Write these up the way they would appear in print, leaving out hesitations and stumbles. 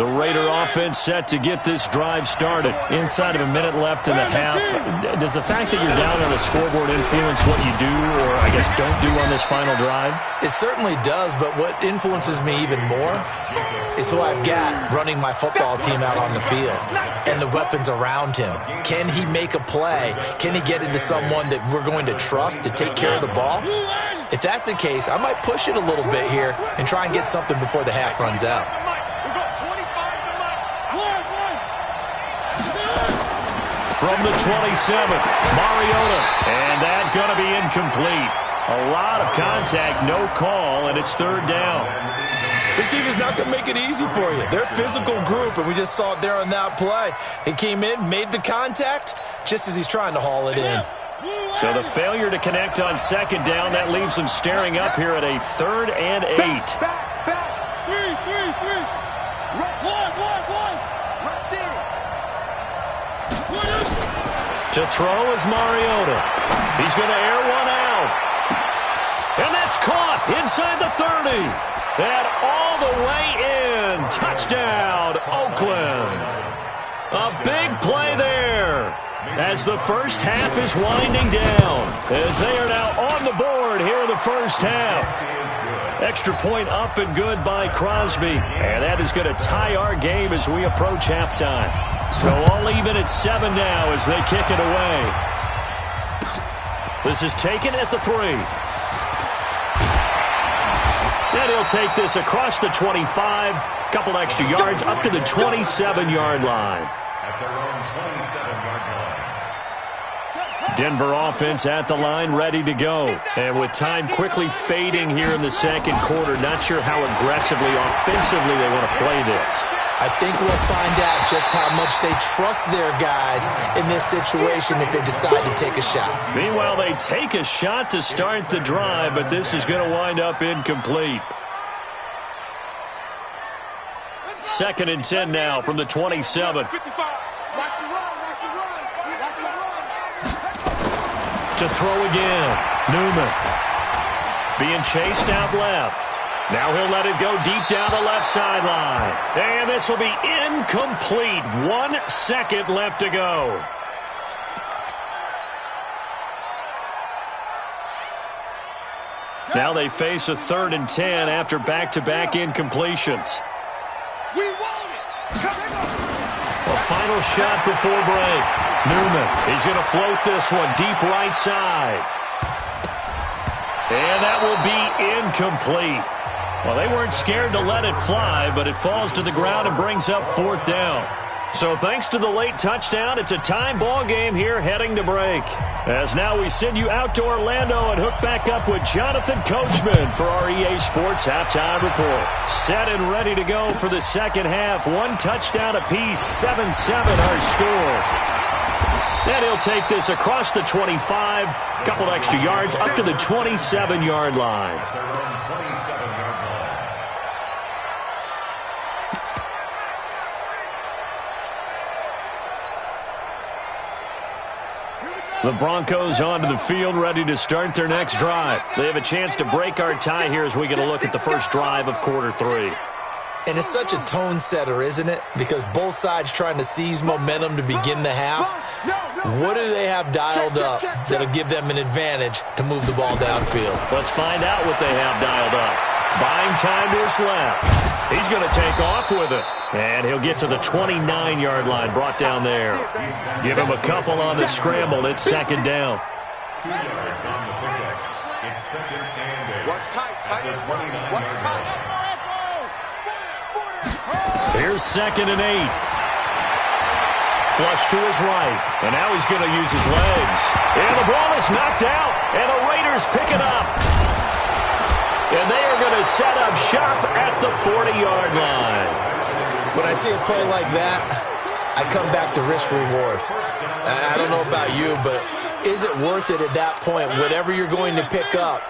The Raider offense set to get this drive started. Inside of a minute left in the half. Does the fact that you're down on the scoreboard influence what you do, or I guess don't do on this final drive? It certainly does, but what influences me even more is who I've got running my football team out on the field and the weapons around him. Can he make a play? Can he get into someone that we're going to trust to take care of the ball? If that's the case, I might push it a little bit here and try and get something before the half runs out. From the 27th, Mariota, and that's going to be incomplete. A lot of contact, no call, and it's third down. This team is not going to make it easy for you. They're a physical group, and we just saw it there on that play. He came in, made the contact, just as he's trying to haul it in. So the failure to connect on second down, that leaves them staring up here at a 3rd and 8. To throw is Mariota. He's going to air one out. And that's caught inside the 30. And all the way in. Touchdown, Oakland. A big play there as the first half is winding down, as they are now on the board here in the first half. Extra point up and good by Crosby. And that is going to tie our game as we approach halftime. So all even at 7 now as they kick it away. This is taken at the 3. And he'll take this across the 25. Couple extra yards up to the 27-yard line. Denver offense at the line, ready to go. And with time quickly fading here in the second quarter, not sure how aggressively, offensively they want to play this. I think we'll find out just how much they trust their guys in this situation if they decide to take a shot. Meanwhile, they take a shot to start the drive, but this is going to wind up incomplete. 2nd and 10 now from the 27. To throw again. Newman. Being chased out left. Now he'll let it go deep down the left sideline. And this will be incomplete. 1 second left to go. Now they face a 3rd and 10 after back-to-back incompletions. A final shot before break. Newman, he's going to float this one deep right side. And that will be incomplete. Well, they weren't scared to let it fly, but it falls to the ground and brings up 4th down. So thanks to the late touchdown, it's a tie ball game here heading to break. As now we send you out to Orlando and hook back up with Jonathan Coachman for our EA Sports Halftime Report. Set and ready to go for the second half. 1 touchdown apiece, 7-7 our score. And he'll take this across the 25, couple extra yards up to the 27-yard line. The Broncos onto the field, ready to start their next drive. They have a chance to break our tie here as we get a look at the first drive of quarter 3. And it's such a tone setter, isn't it? Because both sides trying to seize momentum to begin the half. What do they have dialed up that'll give them an advantage to move the ball downfield? Let's find out what they have dialed up. Buying time to his left. He's going to take off with it. And he'll get to the 29-yard line, brought down there. Give him a couple on the scramble. It's 2nd down. 2 yards on the pickup. It's 2nd and 8. What's tight? What's tight? Here's 2nd and 8. Flush to his right. And now he's going to use his legs. And the ball is knocked out. And the Raiders pick it up. And they are going to set up shop at the 40-yard line. When I see a play like that, I come back to risk-reward. I don't know about you, but is it worth it at that point, whatever you're going to pick up,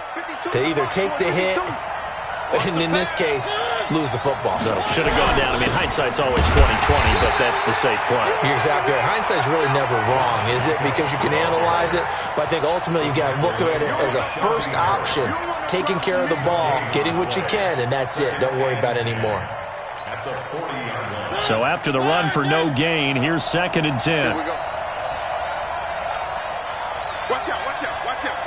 to either take the hit, and in this case, lose the football? No, should have gone down. I mean, hindsight's always 20/20, but that's the safe play. You're exactly right. Hindsight's really never wrong, is it? Because you can analyze it, but I think ultimately you got to look at it as a first option, taking care of the ball, getting what you can, and that's it. Don't worry about any more. the 40-yard line. So after the run for no gain, here's 2nd and 10. Here we go. Watch out, watch out, watch out.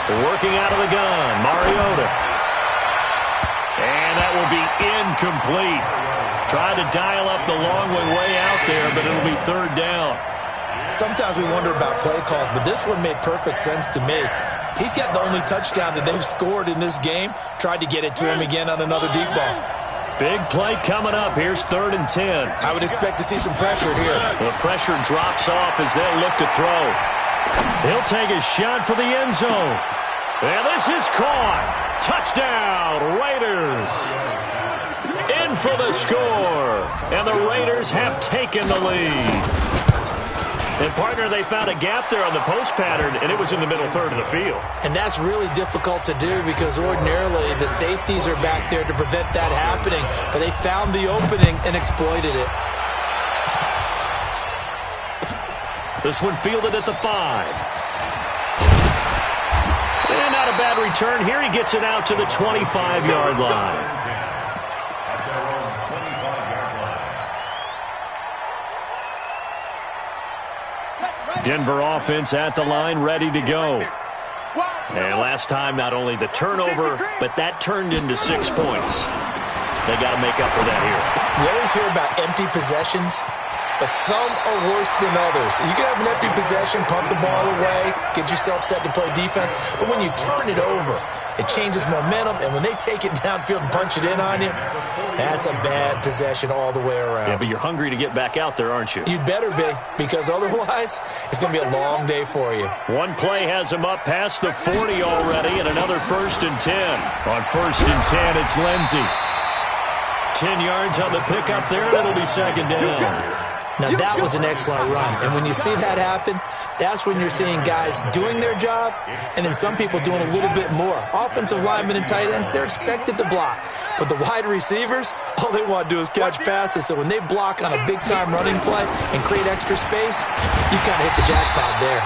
Working out of the gun, Mariota. And that will be incomplete. Tried to dial up the long one way out there, but it'll be 3rd down. Sometimes we wonder about play calls, but this one made perfect sense to me. He's got the only touchdown that they've scored in this game. Tried to get it to him again on another deep ball. Big play coming up. Here's 3rd and 10. I would expect to see some pressure here. The pressure drops off as they'll look to throw. He'll take a shot for the end zone. And this is caught. Touchdown, Raiders. In for the score. And the Raiders have taken the lead. And, partner, they found a gap there on the post pattern, and it was in the middle third of the field. And that's really difficult to do because ordinarily the safeties are back there to prevent that happening. But they found the opening and exploited it. This one fielded at the 5. And not a bad return here. He gets it out to the 25-yard line. At their own 25-yard line. Denver offense at the line, ready to go. And last time, not only the turnover, but that turned into 6 points. They got to make up for that here. You always hear about empty possessions, but some are worse than others. You can have an empty possession, punt the ball away, get yourself set to play defense, but when you turn it over, it changes momentum, and when they take it downfield and punch it in on you, that's a bad possession all the way around. Yeah, but you're hungry to get back out there, aren't you? You'd better be, because otherwise, it's going to be a long day for you. One play has him up past the 40 already, and another 1st and 10. On 1st and 10, it's Lindsey. 10 yards on the pickup there, and it'll be 2nd down. Now, that was an excellent run. And when you see that happen, that's when you're seeing guys doing their job and then some people doing a little bit more. Offensive linemen and tight ends, they're expected to block. But the wide receivers, all they want to do is catch passes. So when they block on a big-time running play and create extra space, you kind of hit the jackpot there.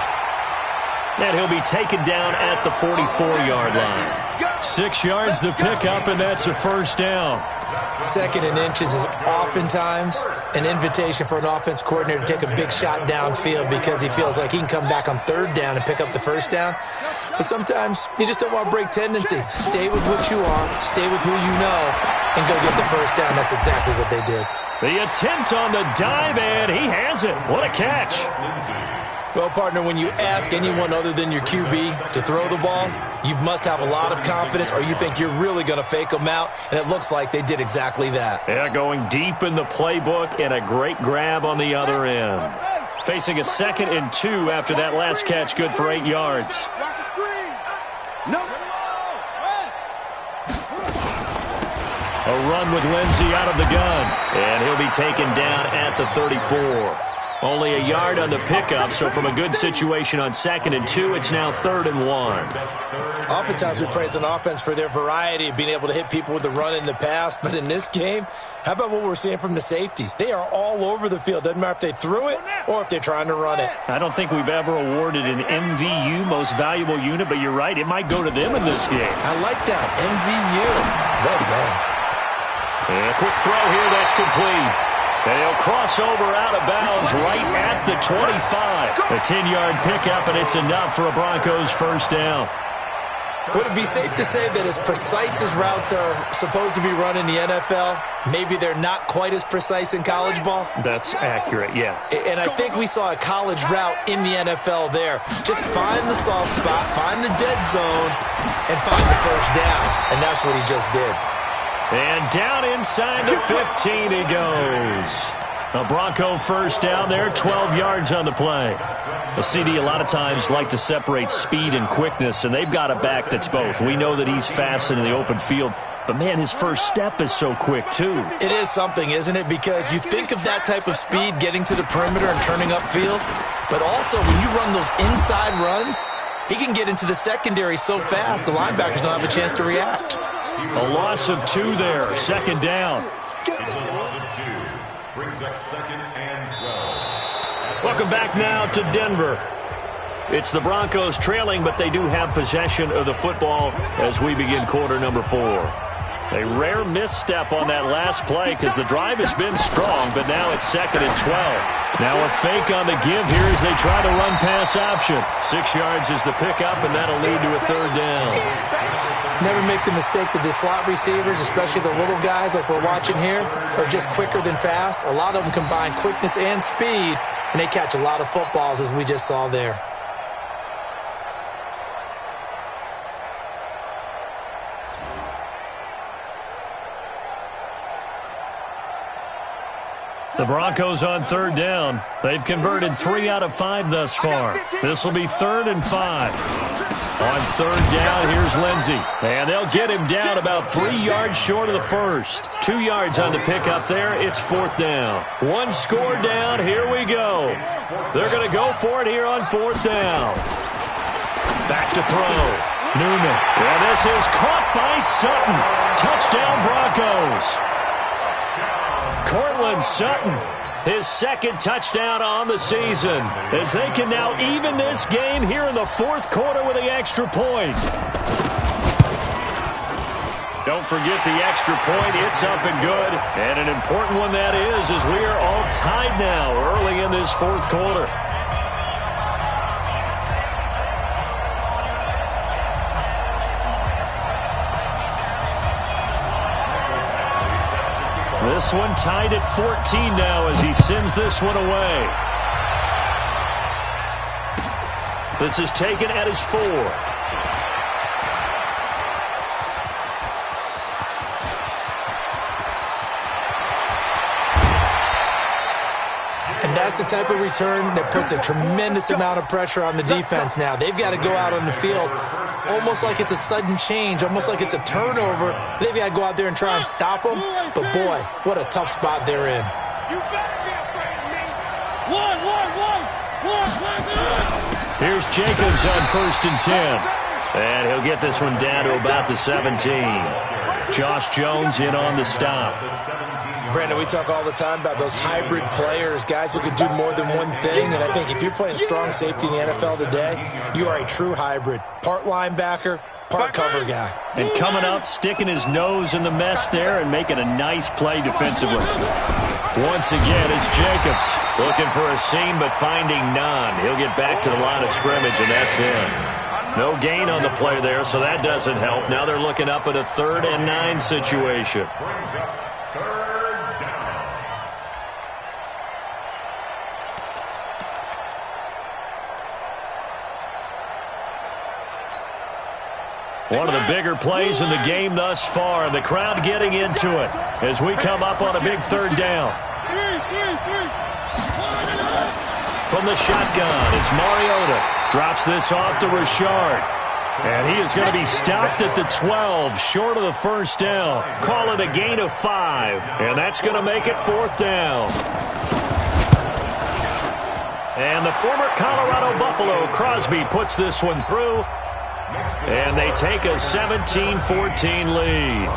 And he'll be taken down at the 44-yard line. 6 yards the pickup, and that's a 1st down. 2nd and inches is oftentimes an invitation for an offense coordinator to take a big shot downfield because he feels like he can come back on 3rd down and pick up the 1st down. But sometimes you just don't want to break tendency. Stay with what you are, stay with who you know, and go get the 1st down. That's exactly what they did. The attempt on the dive, and he has it. What a catch. Well, partner, when you ask anyone other than your QB to throw the ball, you must have a lot of confidence or you think you're really going to fake them out, and it looks like they did exactly that. Yeah, going deep in the playbook and a great grab on the other end. Facing a 2nd and 2 after that last catch, good for 8 yards. A run with Lindsey out of the gun, and he'll be taken down at the 34. Only a yard on the pickup, so from a good situation on 2nd and 2, it's now 3rd and 1. Oftentimes we praise an offense for their variety of being able to hit people with the run in the past, but in this game, how about what we're seeing from the safeties? They are all over the field. Doesn't matter if they threw it or if they're trying to run it. I don't think we've ever awarded an MVU, most valuable unit, but you're right, it might go to them in this game. I like that, MVU. Well done. And a quick throw here, that's complete. And he'll cross over out of bounds right at the 25. A 10-yard pickup, and it's enough for a Broncos 1st down. Would it be safe to say that as precise as routes are supposed to be run in the NFL, maybe they're not quite as precise in college ball? That's accurate, yeah. And I think we saw a college route in the NFL there. Just find the soft spot, find the dead zone, and find the 1st down. And that's what he just did. And down inside the 15 he goes. A Bronco 1st down there, 12 yards on the play. The CD a lot of times like to separate speed and quickness, and they've got a back that's both. We know that he's fast in the open field, but, man, his first step is so quick, too. It is something, isn't it? Because you think of that type of speed getting to the perimeter and turning upfield, but also when you run those inside runs, he can get into the secondary so fast the linebackers don't have a chance to react. A loss of 2 there, 2nd down. It's a loss of 2. Brings up 2nd and 12. Welcome back now to Denver. It's the Broncos trailing, but they do have possession of the football as we begin quarter number 4. A rare misstep on that last play because the drive has been strong, but now it's 2nd and 12. Now a fake on the give here as they try the run-pass option. 6 yards is the pickup, and that'll lead to a 3rd down. Never make the mistake that the slot receivers, especially the little guys like we're watching here, are just quicker than fast. A lot of them combine quickness and speed, and they catch a lot of footballs, as we just saw there. The Broncos on 3rd down. They've converted 3 out of 5 thus far. This will be 3rd and 5. On 3rd down, here's Lindsey. And they'll get him down about 3 yards short of the first. 2 yards on the pickup there. It's 4th down. 1 score down. Here we go. They're going to go for it here on 4th down. Back to throw. Newman. And this is caught by Sutton. Touchdown, Broncos. Cortland Sutton, his 2nd touchdown on the season, as they can now even this game here in the 4th quarter with the extra point. Don't forget the extra point. It's up and good. And an important one that is, as we are all tied now early in this 4th quarter. This one tied at 14 now as he sends this one away. This is taken at his 4. And that's the type of return that puts a tremendous amount of pressure on the defense now. They've got to go out on the field almost like it's a sudden change, almost like it's a turnover. They've got to go out there and try and stop them. But, boy, what a tough spot they're in. You better be afraid of me. One. Here's Jacobs on 1st and 10. And he'll get this one down to about the 17. Josh Jones in on the stop. Brandon, we talk all the time about those hybrid players, guys who can do more than one thing. And I think if you're playing strong safety in the NFL today, you are a true hybrid. Part linebacker, part cover guy. And coming up, sticking his nose in the mess there and making a nice play defensively. Once again, it's Jacobs looking for a seam but finding none. He'll get back to the line of scrimmage, and that's it. No gain on the play there, so that doesn't help. Now they're looking up at a 3rd and 9 situation. One of the bigger plays in the game thus far, and the crowd getting into it as we come up on a big 3rd down. From the shotgun, it's Mariota. Drops this off to Richard. And he is going to be stopped at the 12, short of the 1st down. Call it a gain of 5, and that's going to make it 4th down. And the former Colorado Buffalo, Crosby, puts this one through. And they take a 17-14 lead.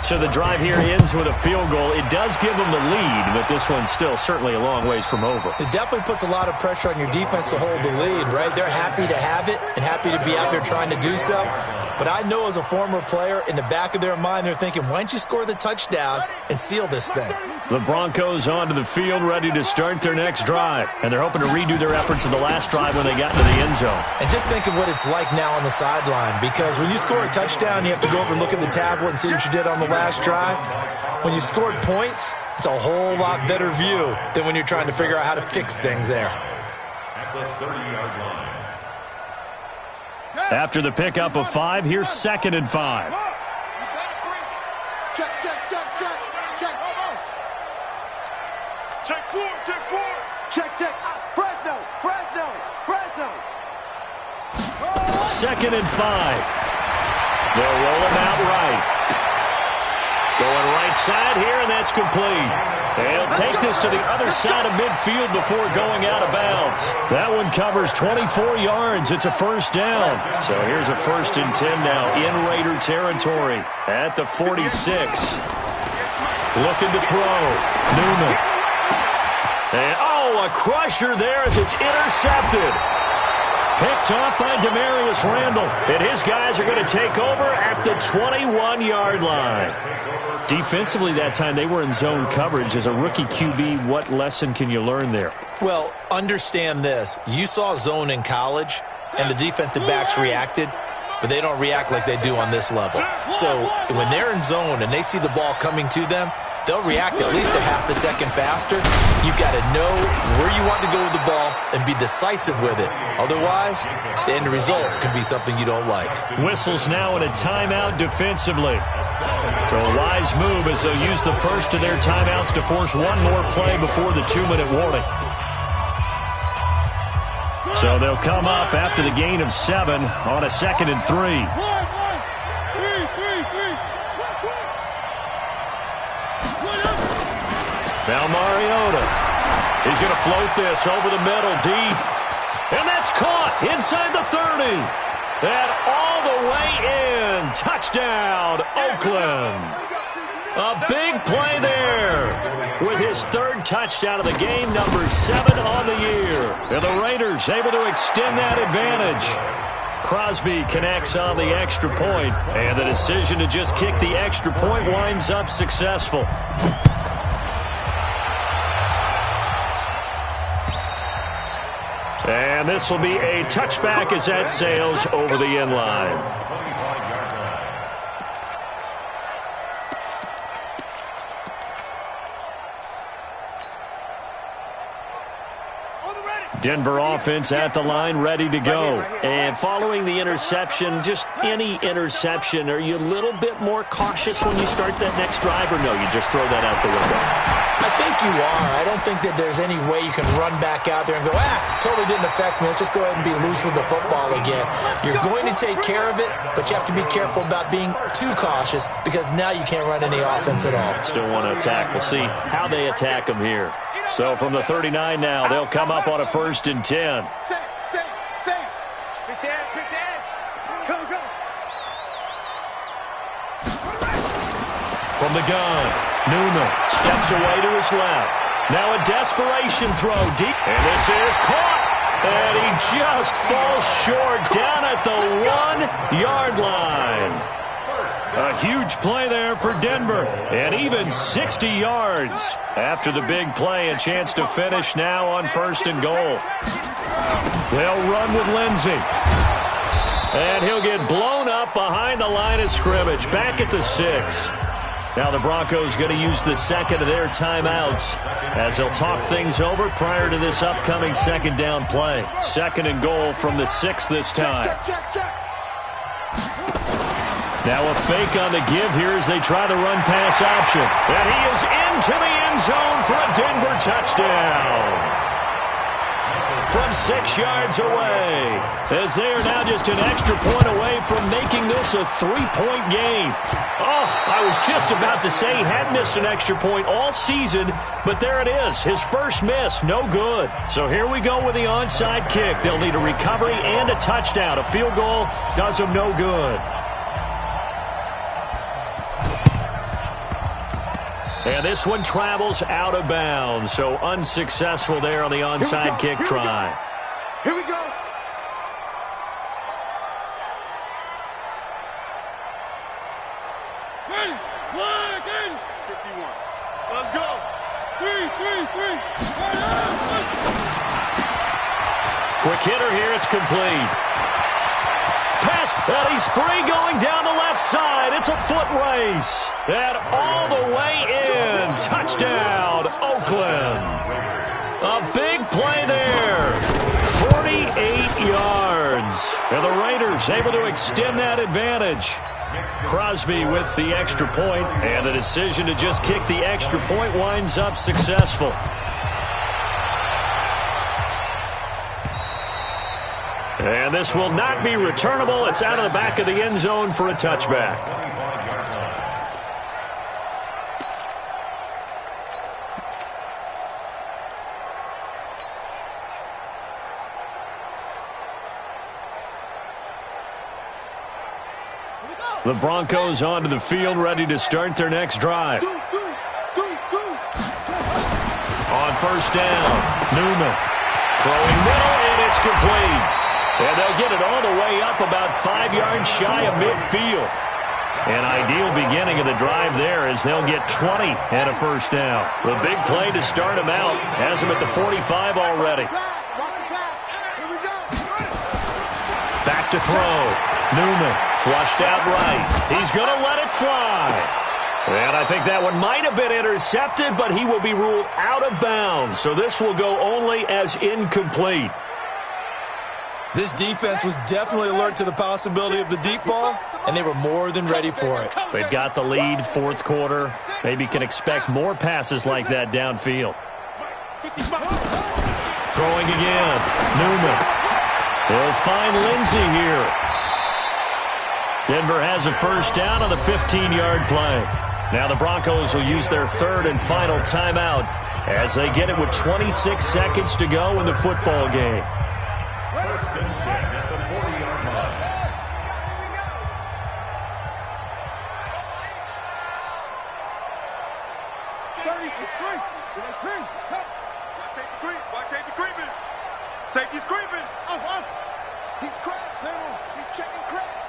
So the drive here ends with a field goal. It does give them the lead, but this one's still certainly a long ways from over. It definitely puts a lot of pressure on your defense to hold the lead, right? They're happy to have it and happy to be out there trying to do so. But I know as a former player, in the back of their mind, they're thinking, why don't you score the touchdown and seal this thing? The Broncos onto the field, ready to start their next drive. And they're hoping to redo their efforts in the last drive when they got into the end zone. And just think of what it's like now on the sideline, because when you score a touchdown, you have to go over and look at the tablet and see what you did on the last drive. When you scored points, it's a whole lot better view than when you're trying to figure out how to fix things there. At the 30-yard line. After the pickup of 5, here's 2nd and 5. Check. Check 4. Check. Fresno. 2nd and 5. They'll roll him out right. Going right side here, and that's complete. They'll take this to the other side of midfield before going out of bounds. That one covers 24 yards. It's a 1st down. So here's a 1st and 10 now in Raider territory at the 46. Looking to throw. Newman. And, a crusher there as it's intercepted. Picked off by Demarius Randall. And his guys are going to take over at the 21-yard line. Defensively that time, they were in zone coverage. As a rookie QB, what lesson can you learn there? Well, understand this. You saw zone in college, and the defensive backs reacted, but they don't react like they do on this level. So when they're in zone and they see the ball coming to them, they'll react at least a half a second faster. You've got to know where you want to go with the ball and be decisive with it. Otherwise, the end result can be something you don't like. Whistles now in a timeout defensively. So a wise move as they'll use the first of their timeouts to force one more play before the 2-minute warning. So they'll come up after the gain of 7 on a 2nd and 3. Now Mariota. He's going to float this over the middle, deep. And that's caught inside the 30. And all the way in. Touchdown, Oakland. A big play there with his 3rd touchdown of the game, number 7 on the year. And the Raiders able to extend that advantage. Crosby connects on the extra point, and the decision to just kick the extra point winds up successful. And this will be a touchback as that sails over the end line. Denver offense at the line, ready to go. And following the interception, just any interception, are you a little bit more cautious when you start that next drive, or no, you just throw that out the window? I think you are. I don't think that there's any way you can run back out there and go, totally didn't affect me. Let's just go ahead and be loose with the football again. You're going to take care of it, but you have to be careful about being too cautious because now you can't run any offense at all. Still want to attack. We'll see how they attack them here. So from the 39 now, they'll come up on a 1st and 10. Safe. Pick the edge. Go. From the gun, Newman steps away to his left. Now a desperation throw deep. And this is caught. And he just falls short down at the 1-yard line. A huge play there for Denver. And even 60 yards. After the big play, a chance to finish now on 1st and goal. They'll run with Lindsey. And he'll get blown up behind the line of scrimmage. Back at the 6. Now the Broncos going to use the 2nd of their timeouts as they'll talk things over prior to this upcoming 2nd down play. 2nd and goal from the 6 this time. Check. Now a fake on the give here as they try the run-pass option. And he is into the end zone for a Denver touchdown. From 6 yards away, as they are now just an extra point away from making this a 3-point game. Oh, I was just about to say he had missed an extra point all season, but there it is, his first miss, no good. So here we go with the onside kick. They'll need a recovery and a touchdown. A field goal does them no good. And this one travels out of bounds, so unsuccessful there on the onside kick try. Here we go. Ready, flag in. 51. Let's go. 3. Quick hitter here, it's complete. Pass, and he's free going down the left side. It's a foot race. And all the way in. Touchdown, Oakland. A big play there. 48 yards. And the Raiders able to extend that advantage. Crosby with the extra point, and the decision to just kick the extra point winds up successful. And this will not be returnable. It's out of the back of the end zone for a touchback. The Broncos onto the field, ready to start their next drive. On 1st down, Newman throwing middle, and it's complete. And they'll get it all the way up about 5 yards shy of midfield. An ideal beginning of the drive there as they'll get 20 and a first down. The big play to start him out has him at the 45 already. Back to throw. Newman flushed out right. He's going to let it fly. And I think that one might have been intercepted, but he will be ruled out of bounds. So this will go only as incomplete. This defense was definitely alert to the possibility of the deep ball, and they were more than ready for it. They've got the lead, fourth quarter. Maybe can expect more passes like that downfield. Throwing again. Newman. They'll find Lindsey here. Denver has a first down on the 15-yard play. Now the Broncos will use their third and final timeout as they get it with 26 seconds to go in the football game. First and 10 at the 40-yard line. Safety creeping. Safety's creeping. He's crashed, Samuel. He's checking crash.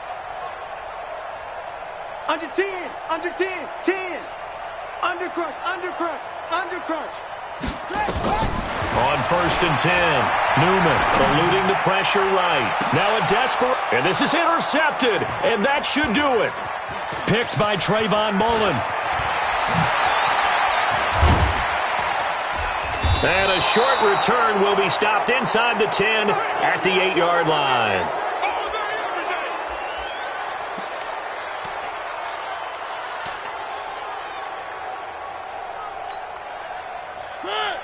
Under 10. Under 10. 10. Under crush. Under crush. Under crush. On first and 10, Newman eluding the pressure right. Now a desperate, and this is intercepted, and that should do it. Picked by Trayvon Mullen. And a short return will be stopped inside the 10 at the 8-yard line.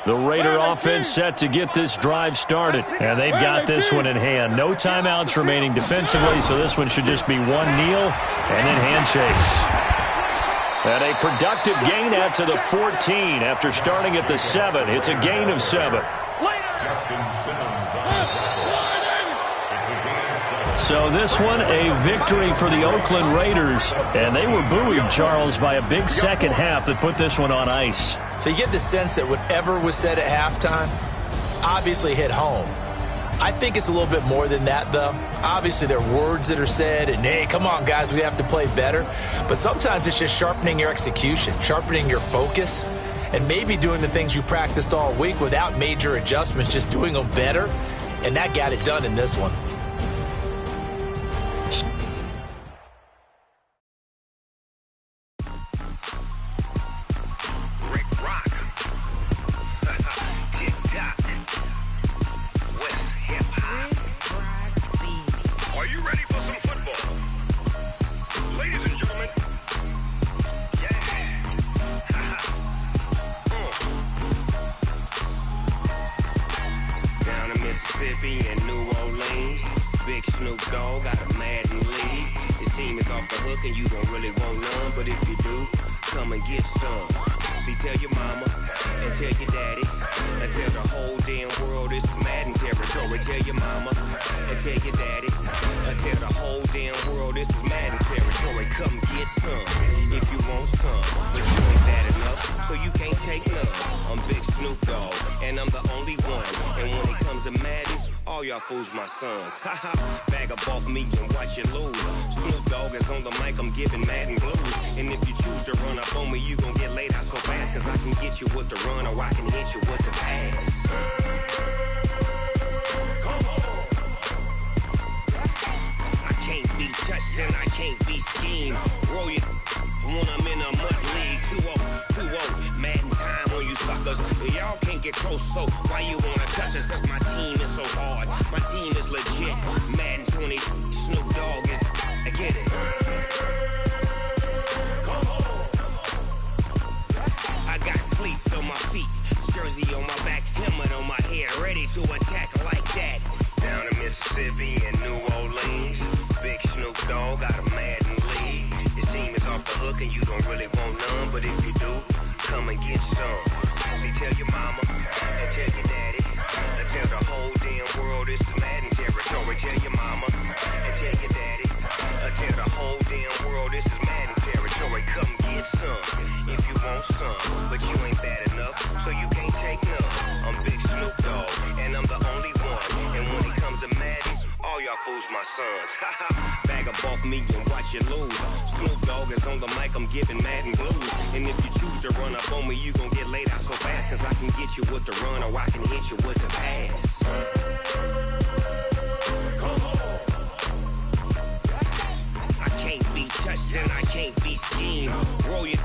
The Raider offense set to get this drive started, and they've got this one in hand. No timeouts remaining defensively, so this one should just be one kneel and then handshakes. And a productive gain out to the 14 after starting at the 7. It's a gain of 7. So this one, a victory for the Oakland Raiders. And they were buoyed, Charles, by a big second half that put this one on ice. So you get the sense that whatever was said at halftime obviously hit home. I think it's a little bit more than that, though. Obviously, there are words that are said, and, hey, come on, guys, we have to play better. But sometimes it's just sharpening your execution, sharpening your focus, and maybe doing the things you practiced all week without major adjustments, just doing them better. And that got it done in this one. Mississippi and New Orleans. Big Snoop Dogg got a Madden league. His team is off the hook and you don't really want none, but if you do, come and get some. See, tell your mama and tell your daddy and tell the whole damn world this is Madden territory. Tell your mama and tell your daddy and tell the whole damn world this is Madden territory. Come get some if you want some, but you ain't that enough, so you can't take none. I'm Big Snoop Dogg and I'm the only one, and when it comes to Madden, all y'all fools my sons. Haha, bag up off me and watch you lose. Snoop Dogg is on the mic, I'm giving Madden blues. And if you choose to run up on me, you gon' get laid out so fast, cause I can get you with the run or I can hit you with the pass. Come on. I can't be touched and I can't be schemed. Roll you when I'm in a mud league. 2-0, Madden time on you suckers. Y'all can't get close, so why you wanna touch us? Cause my team is so hard. My team is legit. Madden 20, Snoop Dogg is, I get it. Come on. I got cleats on my feet, jersey on my back, helmet on my head, ready to attack like that. Down in Mississippi and New Orleans, Big Snoop Dogg got a Madden league. His team is off the hook and you don't really want none, but if you do, come and get some. See, tell your mama and tell your daddy and tell the whole damn world this is Madden territory. Tell your mama and tell your daddy and tell the whole damn world this is Madden territory. Come get some if you want some, but you ain't bad enough, so you can't take none. I'm Big Snoop Dogg and I'm the only one, and when it comes to Madden, all y'all sons. Bag up off me and watch you lose. Snoop Dogg is on the mic, I'm giving Madden blues. And if you choose to run up on me, you gon' get laid out so fast. Cause I can get you with the run or I can hit you with the pass. I can't be touched and I can't be schemed. Roll you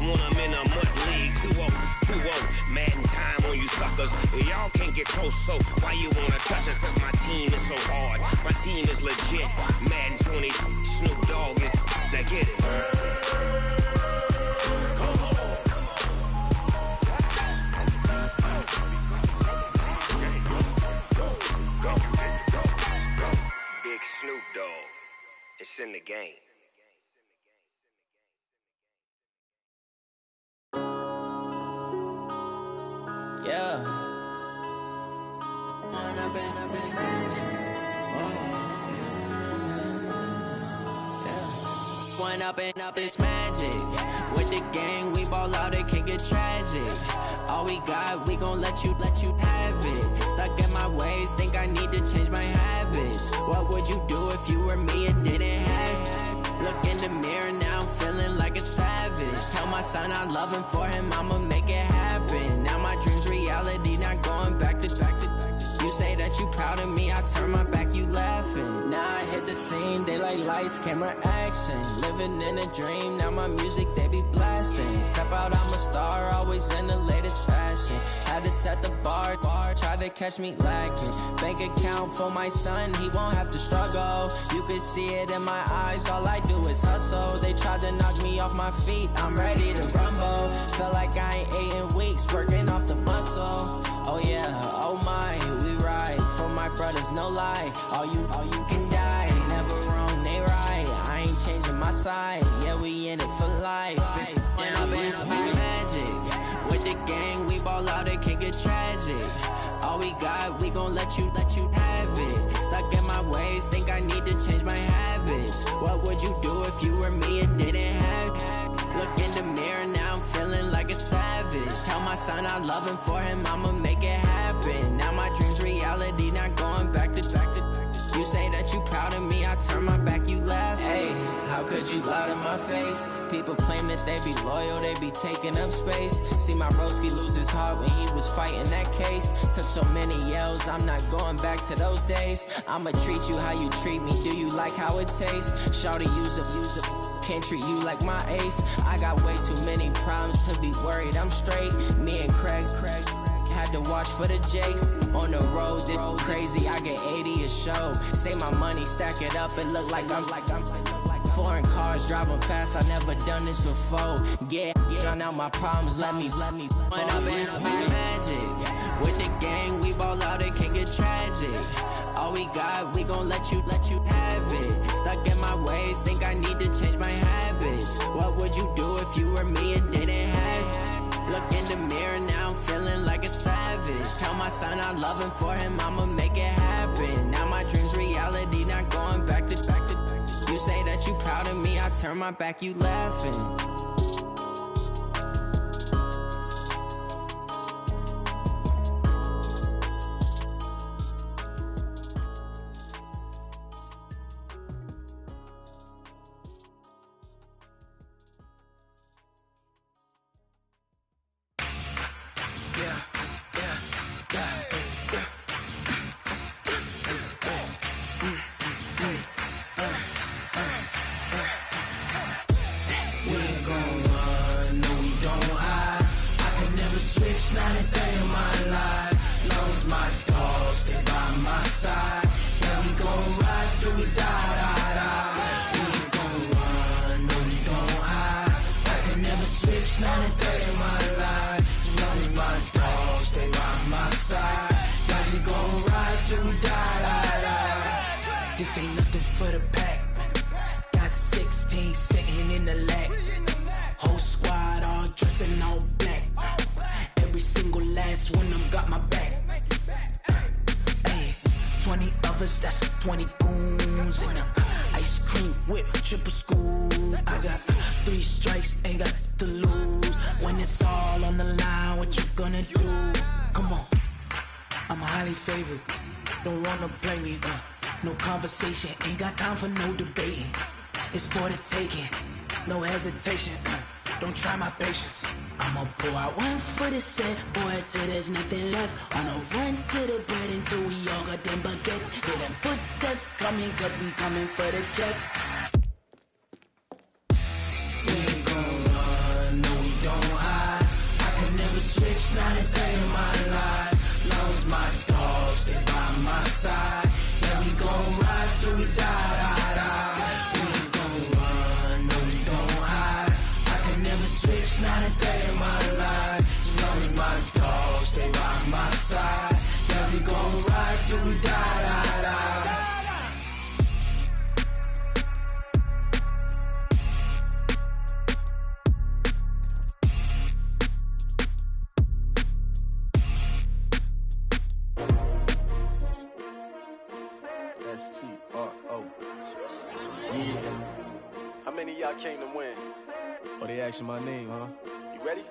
when I'm in a mud league. 2-0, 2-0, Madden time on you suckers. Y'all can't get close, so why you wanna touch us? Cause my team is so hard, my team is legit. Madden 20, Snoop Dogg is, now get it. Big Snoop Dogg, it's in the game. Yeah. One up and up is magic. With the gang, we ball out, it can get tragic. All we got, we gon' let you have it. Stuck in my ways, think I need to change my habits. What would you do if you were me and didn't have it? Look in the mirror, now I'm feeling like a savage. Tell my son I love him, for him I'ma make it happen. Now my dream's reality, not going back to. You say that you proud of me, I turn my back, you laughing. Now I hit the scene, they like lights, camera, action. Living in a dream, now my music, they be blasting. Step out, I'm a star, always in the latest fashion. Had to set the bar, try to catch me lacking. Bank account for my son, he won't have to struggle. You can see it in my eyes, all I do is hustle. They tried to knock me off my feet, I'm ready to rumble. Feel like I ain't ate in weeks, working off the muscle. Oh yeah, oh my, we ride for my brothers, no lie. All you can die, never wrong, they right. I ain't changing my side, yeah, we in it for life. When up and up is magic. With the gang, we ball out, it can get tragic. All we got, we gon' let you have it. Stuck in my ways, think I need to change my habits. What would you do if you were me and didn't have it? Look in the mirror, now I'm feeling like a savage. Tell my son I love him, for him I'ma make it happen. Now my dream's reality, not going back to. You say that you proud of me, I turn my back, you laugh. Hey, how could you lie to my face? People claim that they be loyal, they be taking up space. See my broski lose his heart when he was fighting that case. Took so many yells, I'm not going back to those days. I'ma treat you how you treat me, do you like how it tastes? Shawty, use it. Can't treat you like my ace. I got way too many problems to be worried, I'm straight. Me and Craig had to watch for the Jakes. On the road, this crazy, I get 80 a show. Say my money, stack it up, it look like I'm foreign cars, driving fast, I never done this before. Yeah, drown out my problems, let me When up and up is magic. With the gang, we ball out, it can get tragic. All we got, we gon' let you have it. Stuck in my ways, think I need to change my habits. What would you do if you were me and didn't have it? Look in the mirror, now I'm feeling like a savage. Tell my son I love him, for him I'ma make it happen. Now my dream's reality, not going back to. You say that you proud of me, I turn my back, you laughing. This ain't nothing for the pack. Got 16 sitting in the lag. Whole squad all dressing all black. Every single last one of them got my back. Ay, 20 of us, that's 20 goons in them. Ice cream whip, triple scoop. I got 3 strikes, ain't got to lose. When it's all on the line, what you gonna do? Come on, I'm highly favored. Don't wanna play me, No conversation, ain't got time for no debating. It's for the taking, no hesitation. Don't try my patience. I'ma pour out one for the set, boy, till there's nothing left. On a run to the bread until we all got them baguettes. Hear them footsteps coming, cause we coming for the check. We ain't gon' run, no we don't hide. I could never switch, not a day in my life. Long as my dogs, they by my side. Yeah, we gon' ride till we die, die, die. We ain't gon' run, no we don't hide. I could never switch, not a day in my life. As long as my dogs, they by my side. Yeah, we gon' ride till we die, die, die. S-T-R-O. Yeah. How many of y'all came to win? Oh, they asking my name, huh? You ready?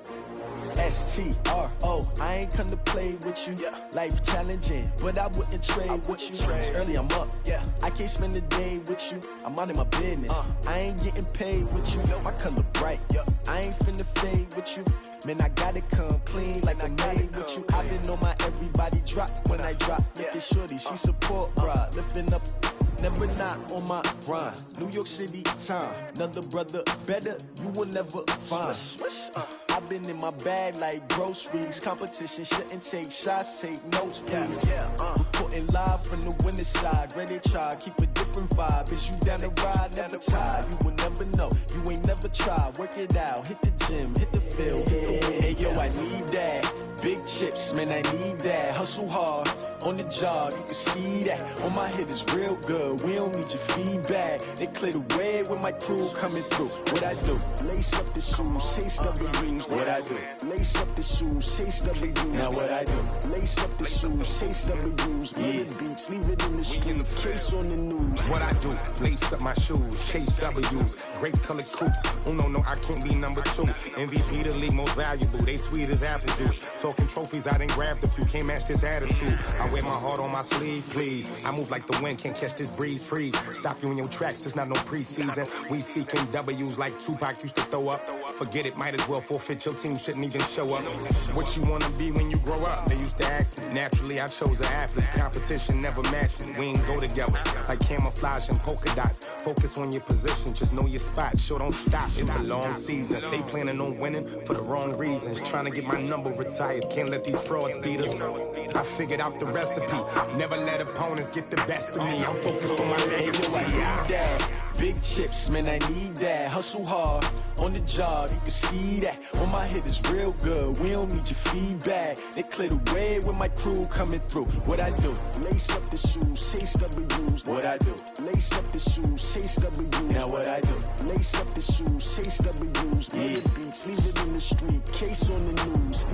S-T-R-O. I ain't come to play with you. Yeah. Life challenging, but I wouldn't trade with you. It's early, I'm up. Yeah. I can't spend the day with you. I'm out of my business. I ain't getting paid with you. My color bright. I ain't finna fade with you. Man, I gotta come clean like I made with you. I've been on my everybody drop when I drop. Look at shorty, she support, bruh. Lifting up, never not on my grind. New York City time, another brother better, you will never find. I've been in my bag like groceries. Competition shouldn't take shots, take notes, please. Reporting live from the winning side. Ready to try, keep a different vibe. Is you down the ride, never tired. You will never know, you ain't never tried. Work it out, hit the gym, hit the field, hit the win. Hey yo, I need that. Big chips, man, I need that. Hustle hard, on the job, you can see that. On my head is real good, we don't need your feedback. They clear the way with my crew coming through. What I do? Lace up the shoes, chase W's. What I do? Lace up the shoes, chase W's. Now what I do? Lace up the shoes, chase W's. Yeah. Beats, leave it in the street, case on the news. What I do? Lace up my shoes, chase W's. Great colored coops. Oh no, I can't be number 2. MVP the league most valuable. They sweet as apple juice. Talking trophies, I done grabbed a few. Can't match this attitude. I wear my heart on my sleeve, please. I move like the wind, can't catch this breeze, freeze. Stop you in your tracks, there's not no preseason. We seeking W's like Tupac used to throw up. Forget it, might as well forfeit. Your team shouldn't even show up. What you wanna be when you grow up? They used to ask me. Naturally, I chose an athlete. Competition never matched me. We ain't go together like camouflage and polka dots. Focus on your position, just know your spot. Sure, don't stop. It's a long season. They planning on winning for the wrong reasons. Trying to get my number retired. Can't let these frauds beat us. I figured out the recipe. Never let opponents get the best of me. I'm focused on my legacy. Big chips, man, I need that. Hustle hard, on the job, you can see that. On my head is real good, we don't need your feedback. They clear the way with my crew coming through. What I do? Lace up the shoes, chase W's. What I do? Lace up the shoes, chase W's. Now what I do? Lace up the shoes, chase W's. Yeah. Beats, leave it in the street, case on the news.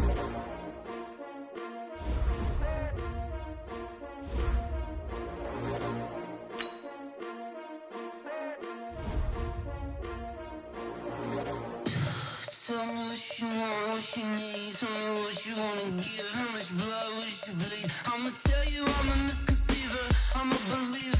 Tell me what you want, what you need. Tell me what you wanna give. How much blood would you bleed? I'ma tell you I'm a misconceiver, I'm a believer.